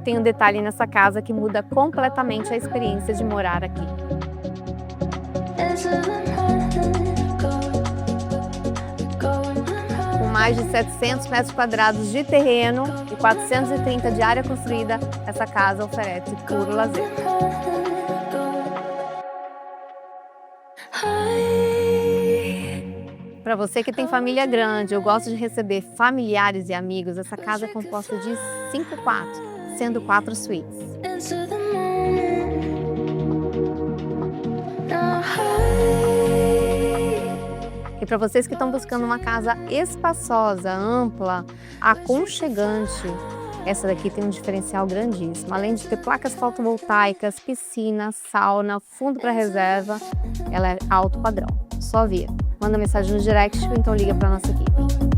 tem um detalhe nessa casa que muda completamente a experiência de morar aqui. Com mais de 700 metros quadrados de terreno e 430 de área construída, essa casa oferece puro lazer. Para você que tem família grande, eu gosto de receber familiares e amigos, essa casa é composta de 5 quartos, sendo 4 suítes. E para vocês que estão buscando uma casa espaçosa, ampla, aconchegante, essa daqui tem um diferencial grandíssimo. Além de ter placas fotovoltaicas, piscina, sauna, fundo para reserva, ela é alto padrão. Só vir. Manda mensagem no direct ou então liga para nossa equipe.